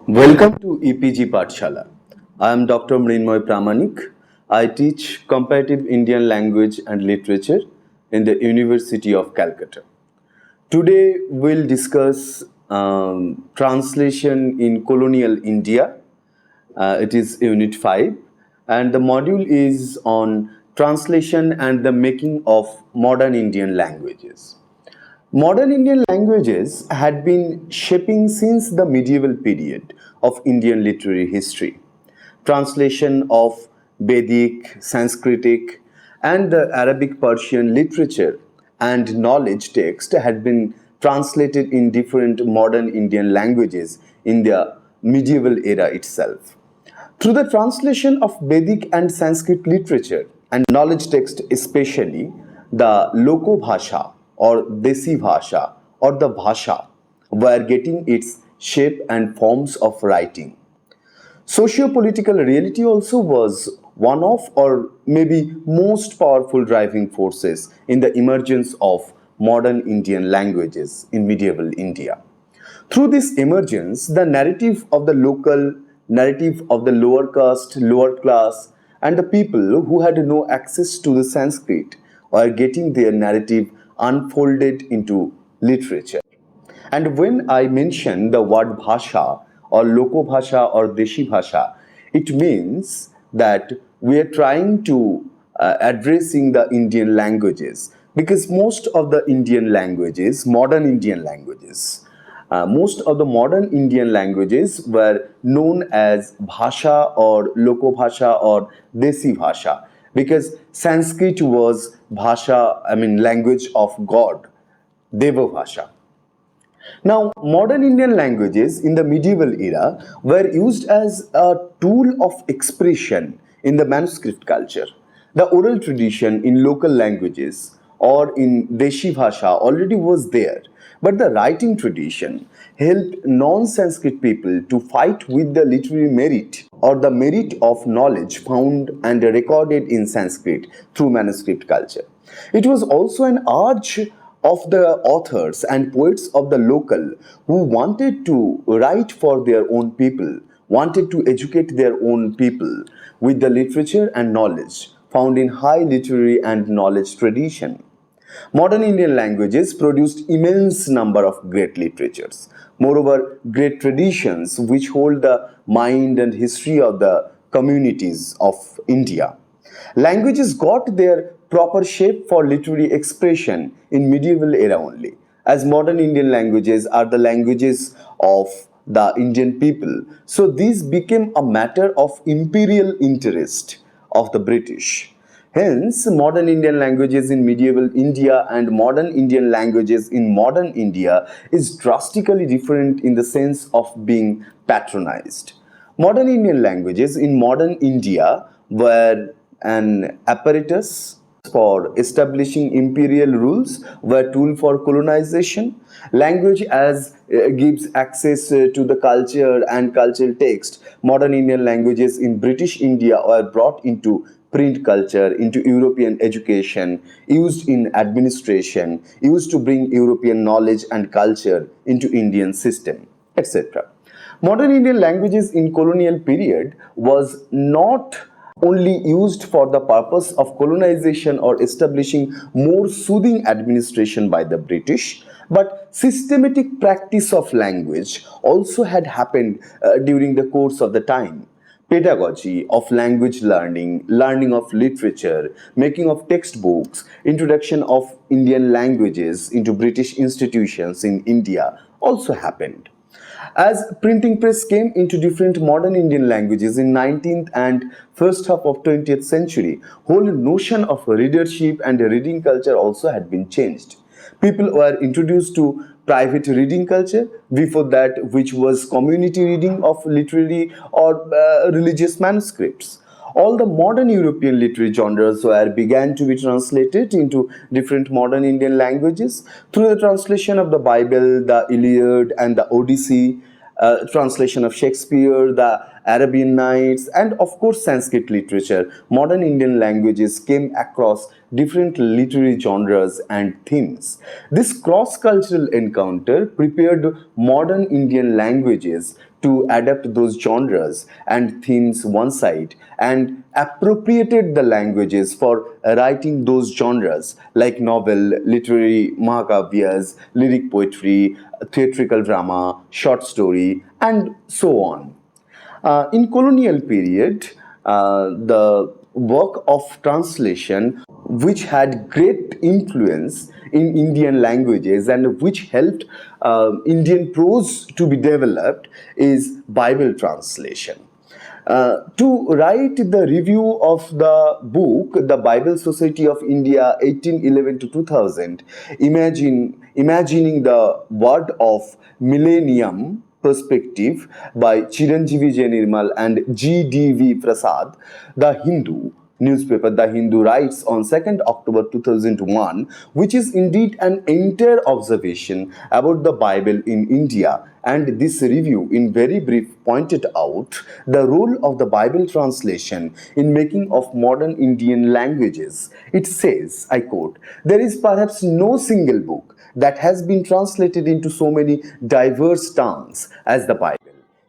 Welcome to EPG Pathshala. I am Dr. Mrinmoy Pramanik. I teach comparative Indian language and literature in the University of Calcutta. Today we'll discuss translation in colonial India. It is Unit 5 and the module is on translation and the making of modern Indian languages. Modern Indian languages had been shaping since the medieval period of Indian literary history. Translation of Vedic, Sanskritic, and the Arabic Persian literature and knowledge text had been translated in different modern Indian languages in the medieval era itself. Through the translation of Vedic and Sanskrit literature and knowledge text especially, the Loko Bhasha or Desi Bhasha or the Bhasha were getting its shape and forms of writing. Socio-political reality also was one of or maybe most powerful driving forces in the emergence of modern Indian languages in medieval India. Through this emergence, the narrative of the local, narrative of the lower caste, lower class, and the people who had no access to the Sanskrit were getting their narrative unfolded into literature. And when I mention the word bhasha or loko bhasha or deshi bhasha, it means that we are trying to addressing the Indian languages because most of the Indian languages, modern Indian languages, most of the modern Indian languages were known as bhasha or loko bhasha or desi bhasha because Sanskrit was bhasha, language of God, Deva bhasha. Now, modern Indian languages in the medieval era were used as a tool of expression in the manuscript culture. The oral tradition in local languages or in Deshi Bhasha already was there, but the writing tradition helped non-Sanskrit people to fight with the literary merit or the merit of knowledge found and recorded in Sanskrit through manuscript culture. It was also an urge of the authors and poets of the local who wanted to write for their own people, wanted to educate their own people with the literature and knowledge found in high literary and knowledge tradition. Modern Indian languages produced immense number of great literatures. Moreover, great traditions which hold the mind and history of the communities of India. Languages got their proper shape for literary expression in medieval era only, as modern Indian languages are the languages of the Indian people. So these became a matter of imperial interest of the British. Hence, modern Indian languages in medieval India and modern Indian languages in modern India is drastically different in the sense of being patronized. Modern Indian languages in modern India were an apparatus for establishing imperial rules, were tool for colonization. Language as gives access to the culture and cultural text. Modern Indian languages in British India were brought into print culture, into European education, used in administration, used to bring European knowledge and culture into Indian system, etc. Modern Indian languages in colonial period was not only used for the purpose of colonization or establishing more soothing administration by the British, but systematic practice of language also had happened during the course of the time. Pedagogy of language learning, learning of literature, making of textbooks, introduction of Indian languages into British institutions in India also happened. As printing press came into different modern Indian languages in 19th and first half of 20th century, whole notion of readership and reading culture also had been changed. People were introduced to private reading culture before that, which was community reading of literary or religious manuscripts. All the modern European literary genres began to be translated into different modern Indian languages through the translation of the Bible, the Iliad and the Odyssey, translation of Shakespeare, the Arabian Nights, and of course Sanskrit literature. Modern Indian languages came across different literary genres and themes. This cross-cultural encounter prepared modern Indian languages to adapt those genres and themes one side and appropriated the languages for writing those genres like novel, literary mahakavyas, lyric poetry, theatrical drama, short story, and so on. In colonial period, the work of translation, which had great influence in Indian languages and which helped Indian prose to be developed, is Bible translation. To write the review of the book, The Bible Society of India 1811 to 2000, imagining the word of millennium perspective by Chiranjeevi J. Nirmal and G.D.V. Prasad, The Hindu newspaper The Hindu writes on 2nd October 2001, which is indeed an entire observation about the Bible in India. And this review, in very brief, pointed out the role of the Bible translation in making of modern Indian languages. It says, I quote, "There is perhaps no single book that has been translated into so many diverse tongues as the Bible.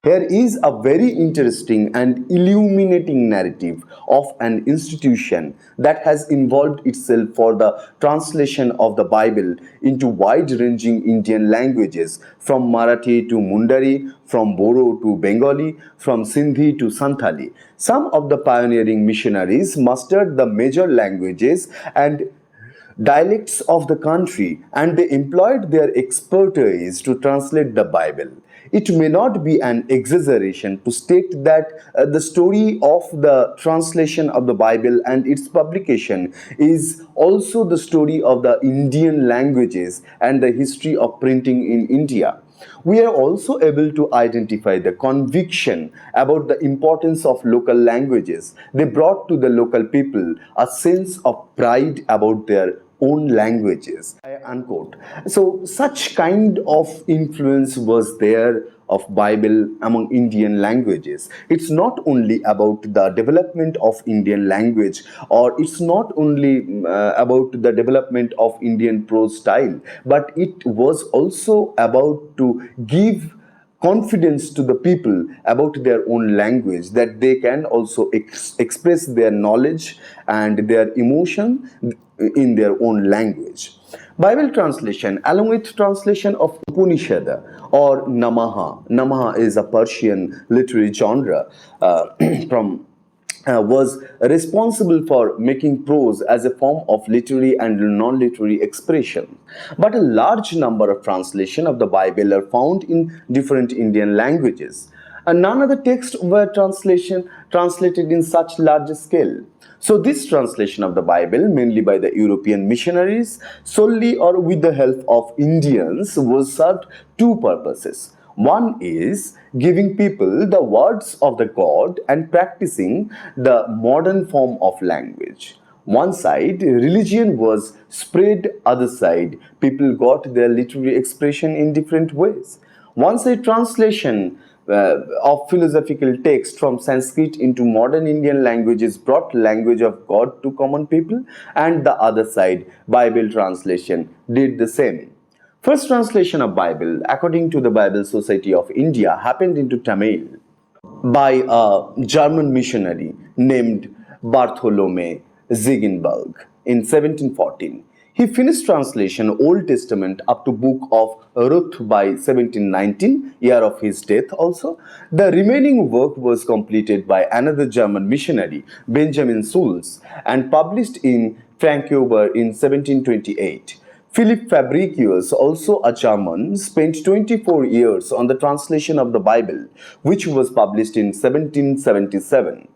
Here is a very interesting and illuminating narrative of an institution that has involved itself for the translation of the Bible into wide-ranging Indian languages, from Marathi to Mundari, from Bodo to Bengali, from Sindhi to Santhali. Some of the pioneering missionaries mastered the major languages and dialects of the country, and they employed their expertise to translate the Bible. It may not be an exaggeration to state that the story of the translation of the Bible and its publication is also the story of the Indian languages and the history of printing in India. We are also able to identify the conviction about the importance of local languages. They brought to the local people a sense of pride about their own languages." Unquote. So such kind of influence was there of Bible among Indian languages. It's not only about the development of Indian language, or it's not only about the development of Indian prose style, but it was also about to give confidence to the people about their own language, that they can also express their knowledge and their emotion in their own language. Bible translation, along with translation of Upanishad or Namaha. Namaha is a Persian literary genre from was responsible for making prose as a form of literary and non-literary expression. But a large number of translations of the Bible are found in different Indian languages. And none of the texts were translated in such large scale. So this translation of the Bible, mainly by the European missionaries, solely or with the help of Indians, was served two purposes. One is giving people the words of the God and practicing the modern form of language. One side, religion was spread; other side, people got their literary expression in different ways. One side, translation of philosophical text from Sanskrit into modern Indian languages brought language of God to common people, and the other side, Bible translation, did the same. First translation of Bible, according to the Bible Society of India, happened into Tamil by a German missionary named Bartholomew Ziegenbalg in 1714. He finished translation Old Testament up to Book of Ruth by 1719, year of his death also. The remaining work was completed by another German missionary, Benjamin Schulz, and published in Frankfurt in 1728. Philip Fabricius, also a German, spent 24 years on the translation of the Bible, which was published in 1777.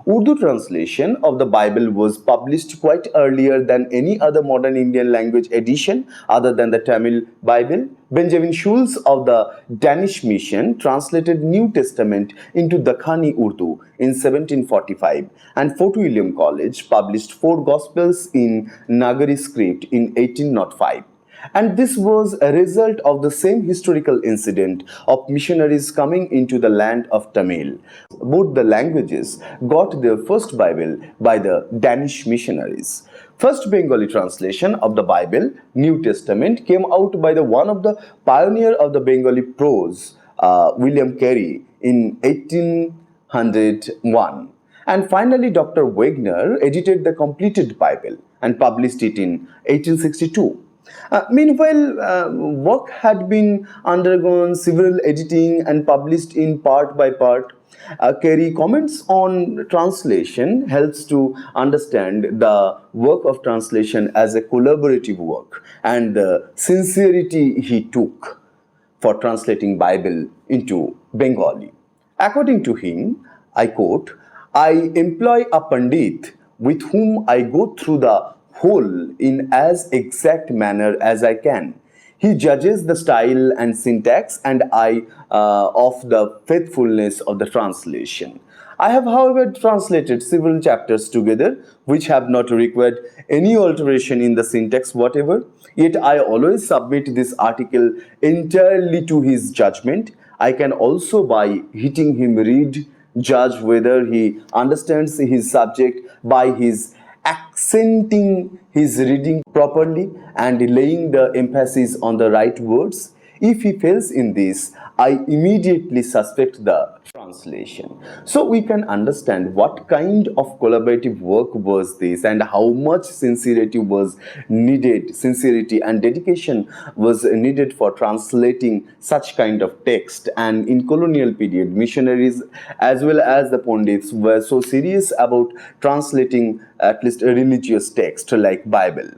Urdu translation of the Bible was published quite earlier than any other modern Indian language edition other than the Tamil Bible. Benjamin Schulz of the Danish mission translated New Testament into Dakhani Urdu in 1745, and Fort William College published 4 Gospels in Nagari script in 1805. And this was a result of the same historical incident of missionaries coming into the land of Tamil. Both the languages got their first Bible by the Danish missionaries. First Bengali translation of the Bible, New Testament, came out by the one of the pioneer of the Bengali prose, William Carey in 1801. And finally, Dr. Wagner edited the completed Bible and published it in 1862. Meanwhile, work had been undergone several editing and published in part by part. Carey comments on translation helps to understand the work of translation as a collaborative work and the sincerity he took for translating Bible into Bengali. According to him, I quote, I employ a Pandit with whom I go through the whole in as exact manner as I can. He judges the style and syntax, and I of the faithfulness of the translation. I have, however, translated several chapters together which have not required any alteration in the syntax whatever. Yet I always submit this article entirely to his judgment. I can also, by hitting him read, judge whether he understands his subject by his accenting his reading properly and laying the emphasis on the right words. If he fails in this, I immediately suspect the translation. So we can understand what kind of collaborative work was this and how much sincerity and dedication was needed for translating such kind of text. And in colonial period, missionaries as well as the pundits were so serious about translating at least a religious text like Bible.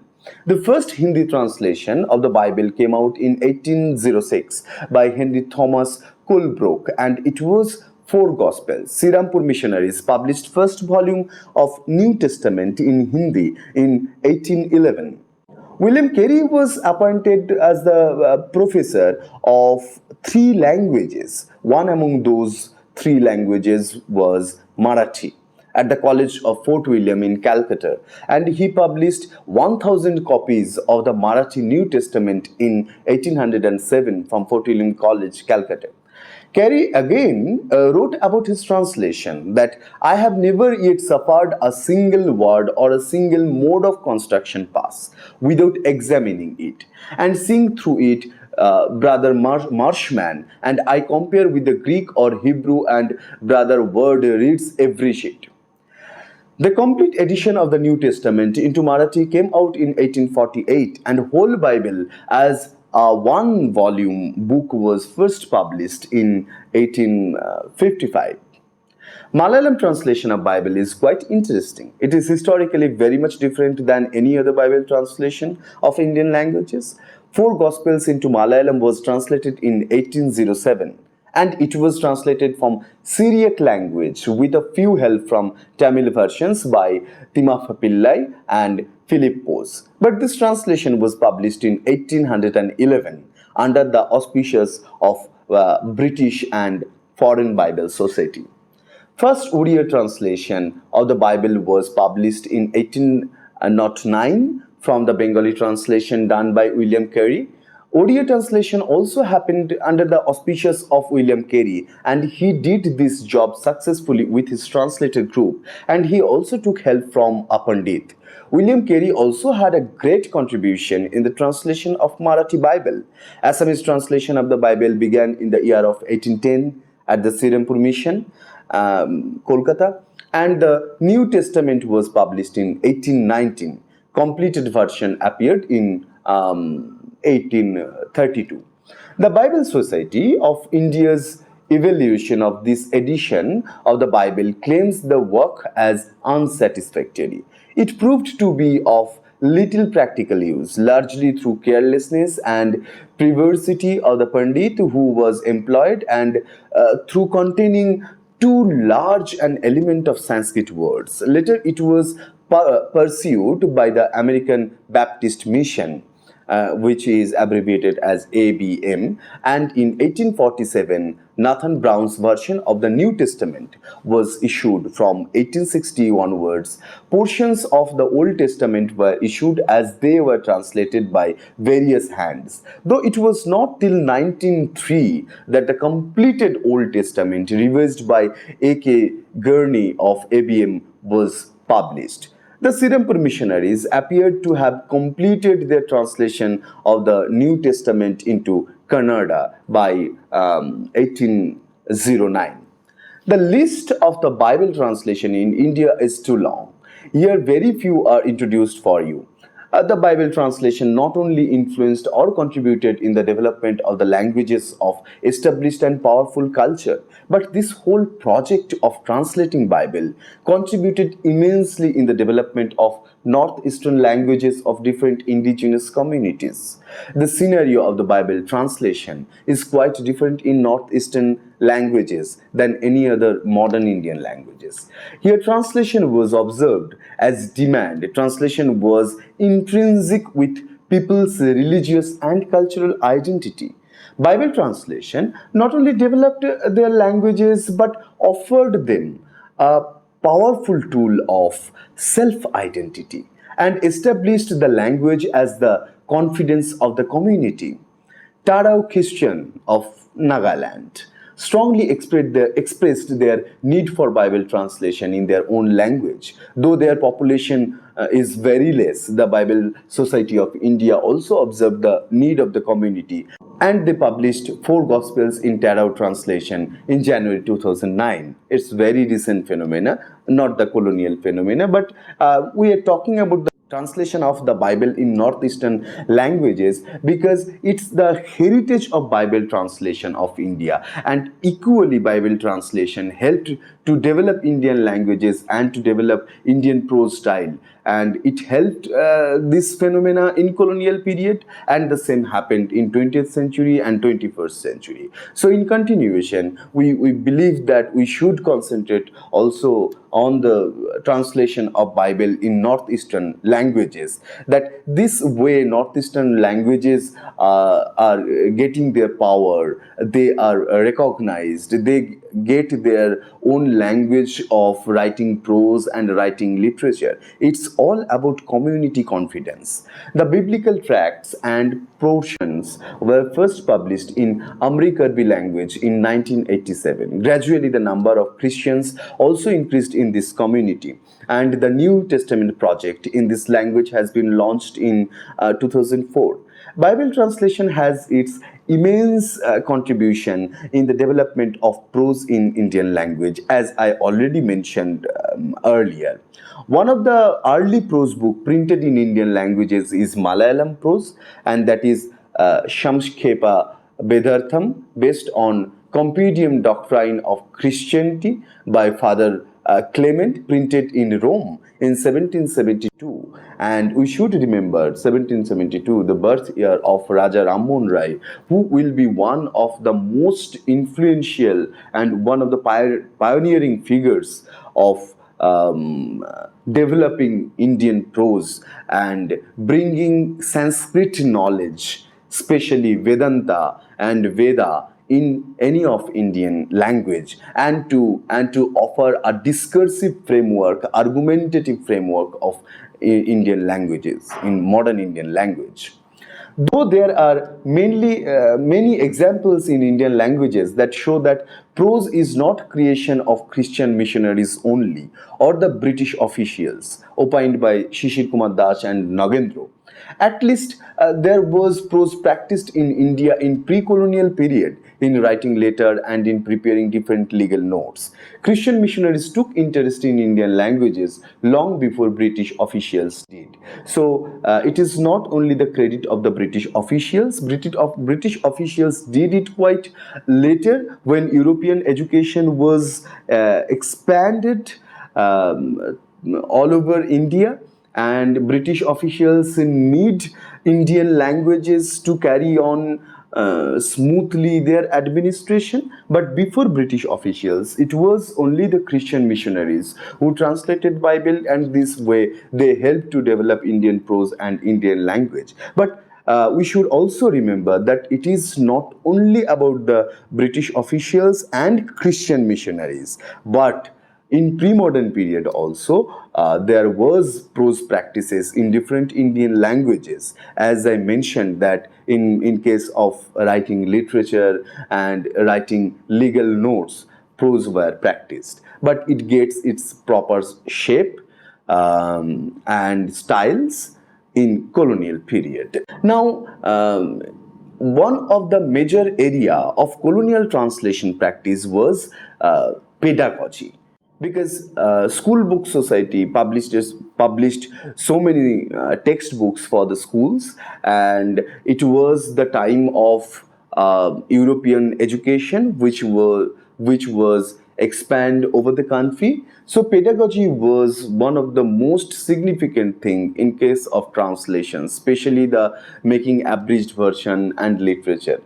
The first Hindi translation of the Bible came out in 1806 by Henry Thomas Colebrook, and it was four Gospels. Sirampur missionaries published first volume of New Testament in Hindi in 1811. William Carey was appointed as the professor of three languages. One among those three languages was Marathi at the College of Fort William in Calcutta, and he published 1,000 copies of the Marathi New Testament in 1807 from Fort William College, Calcutta. Carey again wrote about his translation that I have never yet suffered a single word or a single mode of construction pass without examining it and seeing through it brother Marshman, and I compare with the Greek or Hebrew, and brother Word reads every sheet. The complete edition of the New Testament into Marathi came out in 1848, and whole Bible as a one-volume book was first published in 1855. Malayalam translation of Bible is quite interesting. It is historically very much different than any other Bible translation of Indian languages. Four Gospels into Malayalam was translated in 1807, and it was translated from Syriac language with a few help from Tamil versions by Timappa Pillai and Philippos. But this translation was published in 1811 under the auspices of British and Foreign Bible Society. First Oriya translation of the Bible was published in 1809 from the Bengali translation done by William Carey. Oriya translation also happened under the auspices of William Carey, and he did this job successfully with his translator group, and he also took help from a Pandit. William Carey also had a great contribution in the translation of Marathi Bible. Assamese translation of the Bible began in the year of 1810 at the Sirampur Mission, Kolkata, and the New Testament was published in 1819. Completed version appeared in 1832. The Bible Society of India's evaluation of this edition of the Bible claims the work as unsatisfactory. It proved to be of little practical use, largely through carelessness and perversity of the Pandit who was employed, and through containing too large an element of Sanskrit words. Later, it was pursued by the American Baptist Mission, which is abbreviated as ABM, and in 1847, Nathan Brown's version of the New Testament was issued. From 1860 onwards, portions of the Old Testament were issued as they were translated by various hands, though it was not till 1903 that the completed Old Testament, revised by A.K. Gurney of ABM, was published. The Sirampur missionaries appeared to have completed their translation of the New Testament into Kannada by 1809. The list of the Bible translation in India is too long. Here, very few are introduced for you. The Bible translation not only influenced or contributed in the development of the languages of established and powerful culture, but this whole project of translating Bible contributed immensely in the development of northeastern languages of different indigenous communities. The scenario of the Bible translation is quite different in northeastern languages than any other modern Indian languages. Here, translation was observed as demand. Translation was intrinsic with people's religious and cultural identity. Bible translation not only developed their languages but offered them a powerful tool of self identity and established the language as the confidence of the community. Tarao Christian of Nagaland strongly expressed their need for Bible translation in their own language. Though their population is very less, the Bible Society of India also observed the need of the community, and they published four Gospels in Tarao translation in January 2009. It's very recent phenomena, not the colonial phenomena, but we are talking about the translation of the Bible in northeastern languages because it's the heritage of Bible translation of India, and equally Bible translation helped to develop Indian languages and to develop Indian prose style, and it helped this phenomena in colonial period, and the same happened in 20th century and 21st century. So in continuation, we believe that we should concentrate also on the translation of Bible in northeastern languages, that this way northeastern languages are getting their power, they are recognized, they get their own language of writing prose and writing literature. It's all about community confidence. The biblical tracts and portions were first published in Amrikarbi language in 1987. Gradually, the number of Christians also increased in this community, and the New Testament project in this language has been launched in 2004. Bible translation has its immense contribution in the development of prose in Indian language, as I already mentioned earlier. One of the early prose book printed in Indian languages is Malayalam prose, and that is Shamskepa Vedartham, based on Compendium Doctrine of Christianity by Father Clement, printed in Rome in 1772. And we should remember 1772, the birth year of Raja Rammohn Rai, who will be one of the most influential and one of the pioneering figures of developing Indian prose and bringing Sanskrit knowledge, especially Vedanta and Veda, in any of Indian language, and to offer a discursive framework, argumentative framework of Indian languages, in modern Indian language. Though there are many examples in Indian languages that show that prose is not creation of Christian missionaries only or the British officials, opined by Shishir Kumar Das and Nagendra. At least there was prose practiced in India in pre-colonial period in writing letter and in preparing different legal notes. Christian missionaries took interest in Indian languages long before British officials did. So it is not only the credit of the British officials. British officials did it quite later when European education was expanded all over India, and British officials need Indian languages to carry on smoothly their administration. But before British officials, it was only the Christian missionaries who translated Bible, and this way they helped to develop Indian prose and Indian language. But we should also remember that it is not only about the British officials and Christian missionaries, but in pre-modern period also there was prose practices in different Indian languages, as I mentioned that in case of writing literature and writing legal notes, prose were practiced, but it gets its proper shape and styles in colonial period. Now, one of the major area of colonial translation practice was pedagogy, because school book society published so many textbooks for the schools, and it was the time of European education which was expand over the country. So pedagogy was one of the most significant thing in case of translation, especially the making abridged version and literature.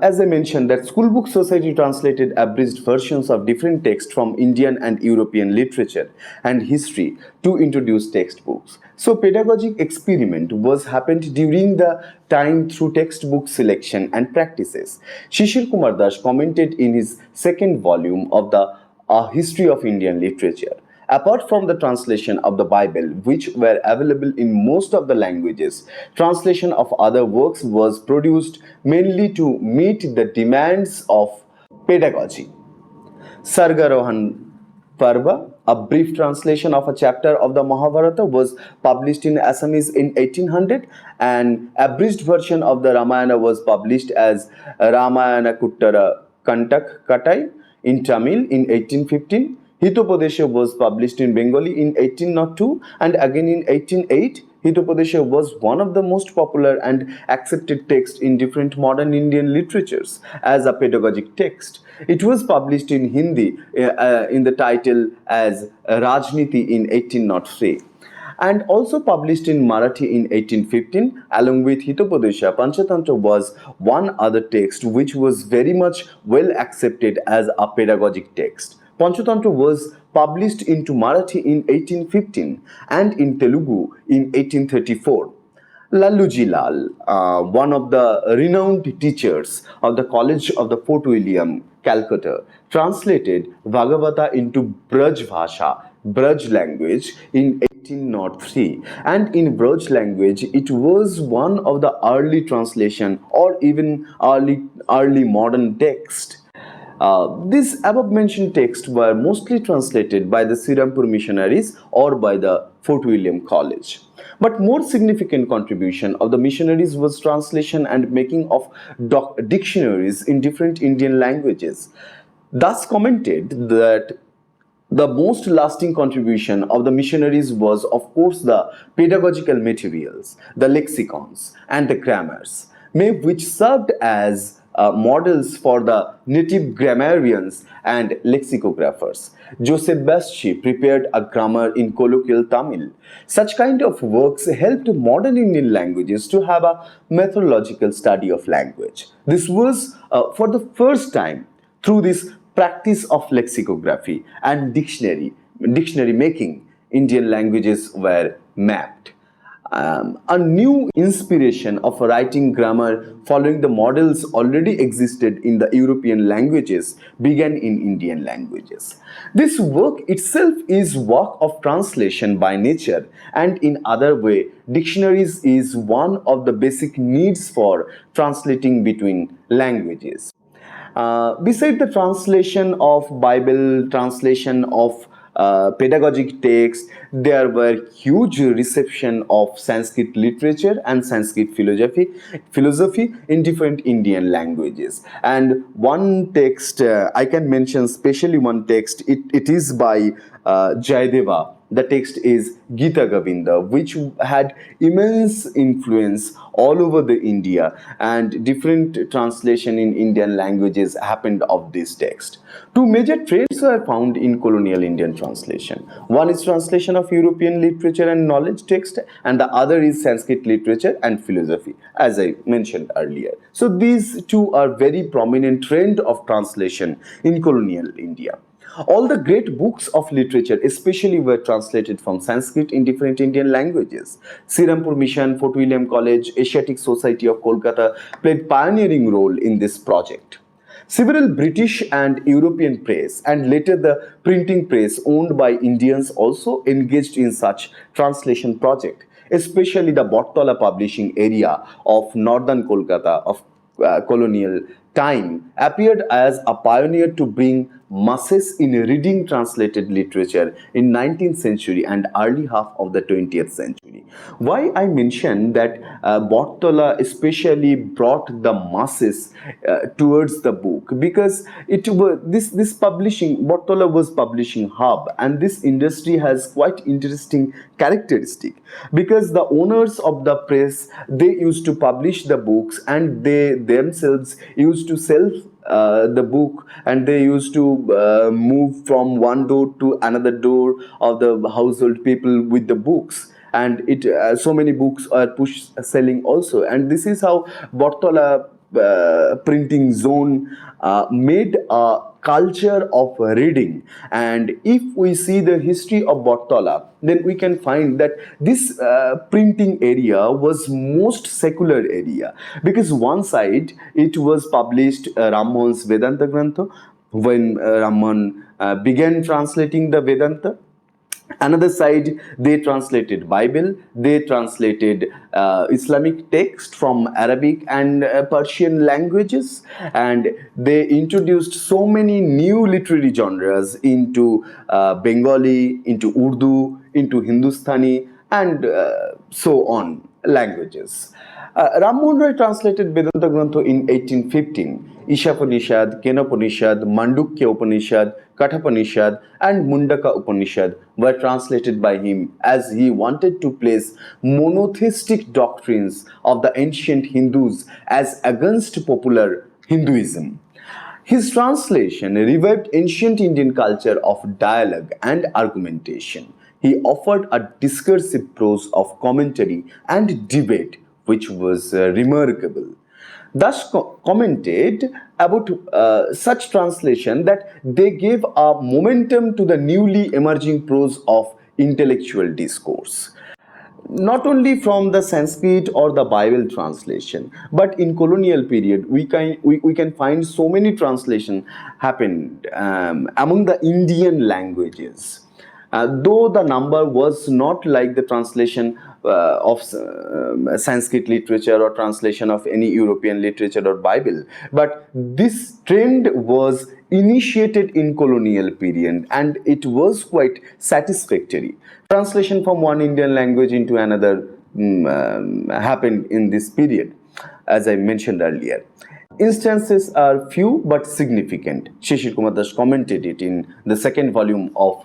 As I mentioned, that School Book Society translated abridged versions of different texts from Indian and European literature and history to introduce textbooks. So pedagogic experiment was happened during the time through textbook selection and practices. Shishir Kumar Das commented in his second volume of the History of Indian Literature. Apart from the translation of the Bible, which were available in most of the languages, translation of other works was produced mainly to meet the demands of pedagogy. Sargarohan Parva, a brief translation of a chapter of the Mahabharata, was published in Assamese in 1800. An abridged version of the Ramayana was published as Ramayana Kuttara Kantak Katai in Tamil in 1815. Hitopadesha was published in Bengali in 1802, and again in 1808. Hitopadesha was one of the most popular and accepted texts in different modern Indian literatures as a pedagogic text. It was published in Hindi in the title as Rajniti in 1803, and also published in Marathi in 1815. Along with Hitopadesha, Panchatantra was one other text which was very much well accepted as a pedagogic text. Panchatantra was published into Marathi in 1815 and in Telugu in 1834. Lalluji Lal, one of the renowned teachers of the College of the Fort William, Calcutta, translated Bhagavata into Braj Bhasha, Braj language in 1803, and in Braj language it was one of the early translation or even early modern text. These above mentioned texts were mostly translated by the Sirampur missionaries or by the Fort William College. But more significant contribution of the missionaries was translation and making of dictionaries in different Indian languages. Thus commented that the most lasting contribution of the missionaries was, of course, the pedagogical materials, the lexicons, and the grammars, which served as models for the native grammarians and lexicographers. Joseph Baschi prepared a grammar in colloquial Tamil. Such kind of works helped modern Indian languages to have a methodological study of language. This was for the first time through this practice of lexicography and dictionary making, Indian languages were mapped. A new inspiration of writing grammar following the models already existed in the European languages began in Indian languages. This work itself is work of translation by nature, and in other way, dictionaries is one of the basic needs for translating between languages. Beside the translation of Bible, translation of pedagogic text, there were huge reception of Sanskrit literature and Sanskrit philosophy in different Indian languages. And one text I can mention, especially one text. It is by Jayadeva. The text is Gita Govinda, which had immense influence all over the India, and different translation in Indian languages happened of this text. Two major trends are found in colonial Indian translation. One is translation of European literature and knowledge text, and the other is Sanskrit literature and philosophy, as I mentioned earlier. So these two are very prominent trend of translation in colonial India. All the great books of literature especially were translated from Sanskrit in different Indian languages. Sirampur Mission, Fort William College, Asiatic Society of Kolkata played pioneering role in this project. Several British and European press and later the printing press owned by Indians also engaged in such translation project, especially the Bottala publishing area of northern Kolkata of colonial time, appeared as a pioneer to bring masses in reading translated literature in 19th century and early half of the 20th century. Why I mention that Bortola especially brought the masses towards the book, because it was this publishing, Bortola was publishing hub, and this industry has quite interesting characteristic, because the owners of the press, they used to publish the books and they themselves used to sell the book, and they used to move from one door to another door of the household people with the books, and it so many books are push selling also, and this is how Bortola printing zone made a culture of reading. And if we see the history of Bortola, then we can find that this printing area was most secular area, because one side it was published Rammohan's Vedanta Grantha, when Rammohan began translating the Vedanta. Another side, they translated Bible, they translated Islamic text from Arabic and Persian languages, and they introduced so many new literary genres into Bengali, into Urdu, into Hindustani, and so on languages. Ram Mohan Roy translated Vedanta Grantha in 1815. Ishapanishad, Kenopanishad, Mandukya Upanishad, Kathapanishad, and Mundaka Upanishad were translated by him, as he wanted to place monotheistic doctrines of the ancient Hindus as against popular Hinduism. His translation revived ancient Indian culture of dialogue and argumentation. He offered a discursive prose of commentary and debate, which was remarkable. Thus commented about such translation that they gave a momentum to the newly emerging prose of intellectual discourse, not only from the Sanskrit or the Bible translation, but in colonial period we can find so many translation happened among the Indian languages. Though the number was not like the translation of Sanskrit literature or translation of any European literature or Bible, but this trend was initiated in colonial period and it was quite satisfactory. Translation from one Indian language into another happened in this period, as I mentioned earlier. Instances are few but significant. Shishir Kumar Das commented it in the second volume of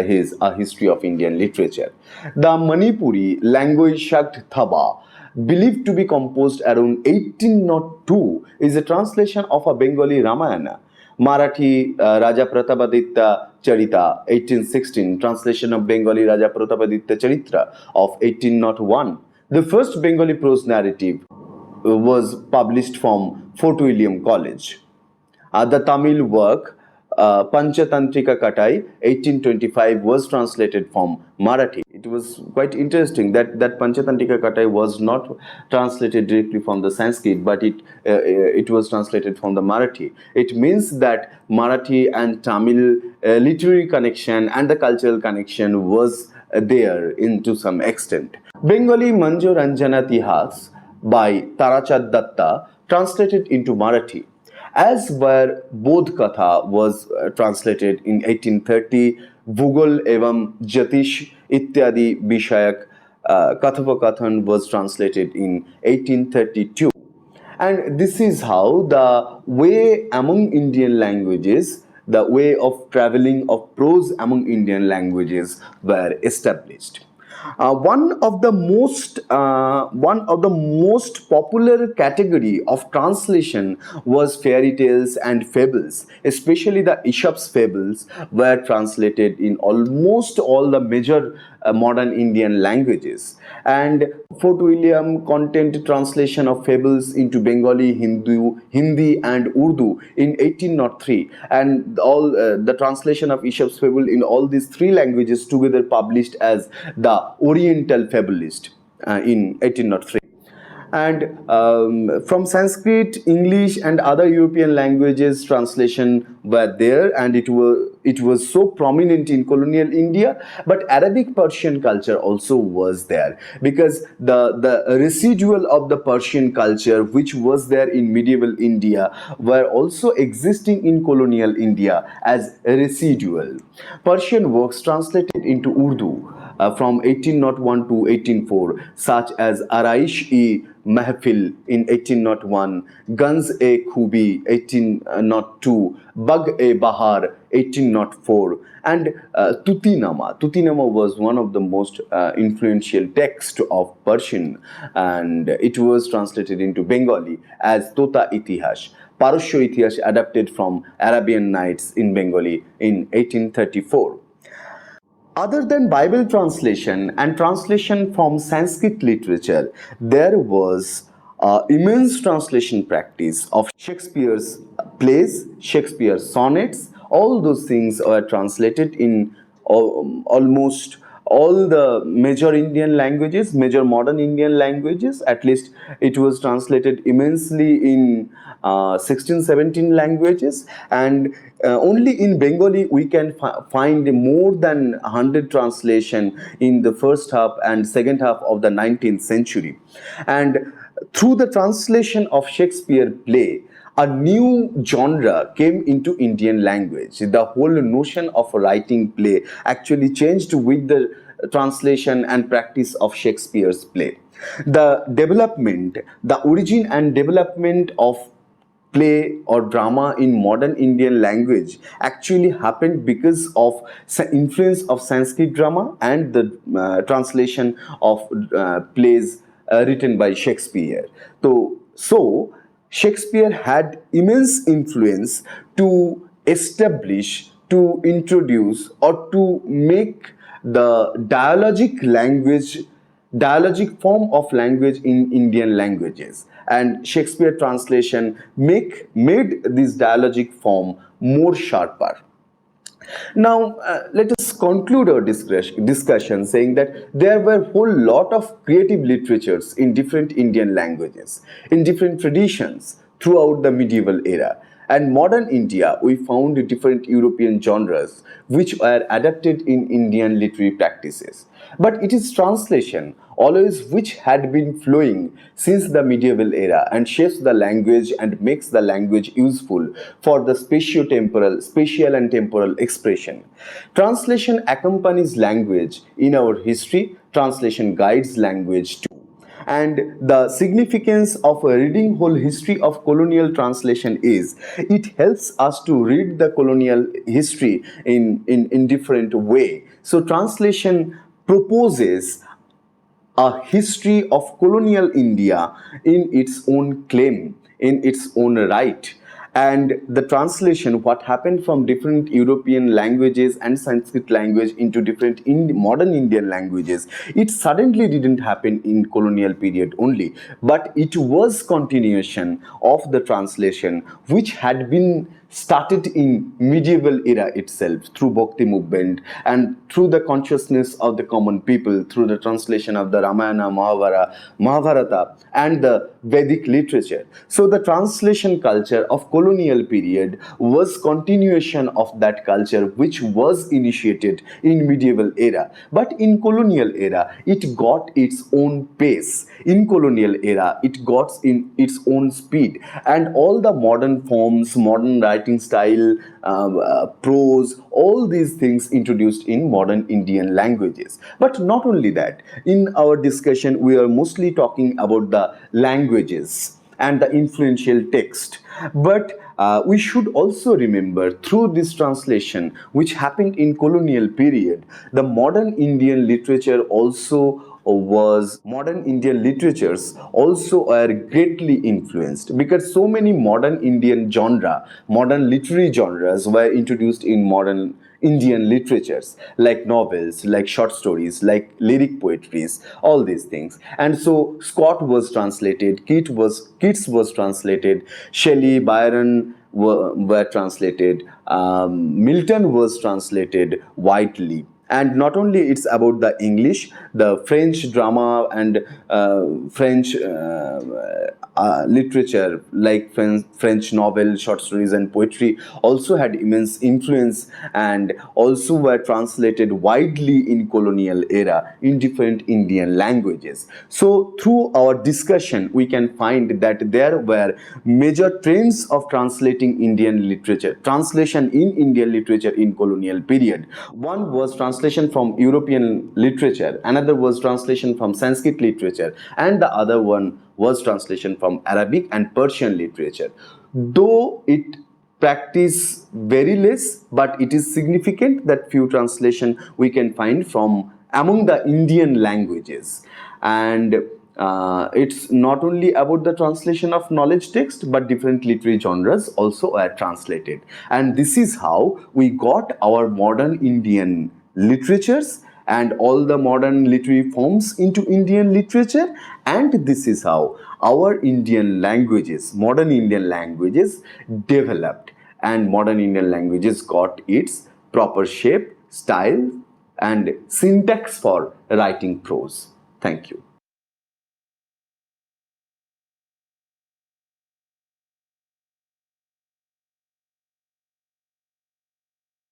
his A History of Indian Literature. The Manipuri language Shakt Thaba, believed to be composed around 1802, is a translation of a Bengali Ramayana. Marathi Raja Pratapaditya Charita 1816, translation of Bengali Raja Pratapaditya Charitra of 1801. The first Bengali prose narrative was published from Fort William College. The Tamil work Panchatantrika Katai 1825 was translated from Marathi. It was quite interesting that Panchatantrika Katai was not translated directly from the Sanskrit, but it was translated from the Marathi. It means that Marathi and Tamil literary connection and the cultural connection was there to some extent. Bengali Manjo Ranjana Tihas by Tarachand Datta translated into Marathi, as where Bodh Katha was translated in 1830, Bhugol evam Jatish Ityadi Bishayak Kathapakathan was translated in 1832. And this is how the way among Indian languages, the way of traveling of prose among Indian languages were established. One of the most popular category of translation was fairy tales and fables. Especially the Aesop's fables were translated in almost all the major modern Indian languages. And Fort William content translation of fables into Bengali, Hindi, and Urdu in 1803, and all the translation of Aesop's fable in all these three languages together published as the Oriental Fabulist in 1803. And from Sanskrit, English, and other European languages, translation were there, and it was so prominent in colonial India. But Arabic Persian culture also was there, because the residual of the Persian culture which was there in medieval India were also existing in colonial India as a residual. Persian works translated into Urdu from 1801 to 1804, such as Araish-e Mahfil in 1801, Guns-e-Khubi 1802, Bug-e-Bahar 1804, and Tutinama. Tutinama was one of the most influential texts of Persian, and it was translated into Bengali as Tota Itihash. Parashyo Itihash adapted from Arabian Nights in Bengali in 1834. Other than Bible translation and translation from Sanskrit literature, there was immense translation practice of Shakespeare's plays, Shakespeare's sonnets. All those things were translated in almost all the major Indian languages, major modern Indian languages. At least it was translated immensely in 16, 17 languages, and only in Bengali we can find more than 100 translation in the first half and second half of the 19th century. And through the translation of Shakespeare play, a new genre came into Indian language. The whole notion of writing play actually changed with the translation and practice of Shakespeare's play. The origin and development of play or drama in modern Indian language actually happened because of influence of Sanskrit drama and the translation of plays written by Shakespeare. So Shakespeare had immense influence to establish, to introduce, or to make the dialogic form of language in Indian languages, and Shakespeare translation made this dialogic form more sharper. Now, let us conclude our discussion saying that there were a whole lot of creative literatures in different Indian languages, in different traditions throughout the medieval era. And modern India, we found different European genres which were adapted in Indian literary practices. But it is translation, always which had been flowing since the medieval era and shapes the language and makes the language useful for the spatial and temporal expression. Translation accompanies language in our history, translation guides language too. And the significance of reading whole history of colonial translation is it helps us to read the colonial history in different way. So translation proposes a history of colonial India in its own claim, in its own right. And the translation, what happened from different European languages and Sanskrit language into different modern Indian languages, it suddenly didn't happen in colonial period only, but it was continuation of the translation which had been started in medieval era itself through Bhakti movement and through the consciousness of the common people, through the translation of the Ramayana, Mahabharata, and the Vedic literature. So the translation culture of colonial period was continuation of that culture which was initiated in medieval era. But in colonial era, it got its own pace. In colonial era, it got in its own speed, and all the modern forms, modern writing style, prose, all these things introduced in modern Indian languages. But not only that, in our discussion, we are mostly talking about the languages and the influential text. But we should also remember through this translation which happened in colonial period, the modern Indian literatures also are greatly influenced, because so many modern literary genres were introduced in modern Indian literatures, like novels, like short stories, like lyric poetries, all these things. And so Scott was translated, Keats was translated, Shelley, Byron were translated, Milton was translated widely. And not only it's about the English, the French drama and French literature like French novel, short stories and poetry also had immense influence and also were translated widely in colonial era in different Indian languages. So through our discussion we can find that there were major trends of translating Indian literature, translation in Indian literature in colonial period. One was translation from European literature, another was translation from Sanskrit literature, and the other one was translation from Arabic and Persian literature. Though it practice very less, but it is significant that few translation we can find from among the Indian languages. And it's not only about the translation of knowledge text, but different literary genres also are translated. And this is how we got our modern Indian literatures and all the modern literary forms into Indian literature. And this is how our Indian languages, modern Indian languages developed, and modern Indian languages got its proper shape, style and syntax for writing prose. Thank you.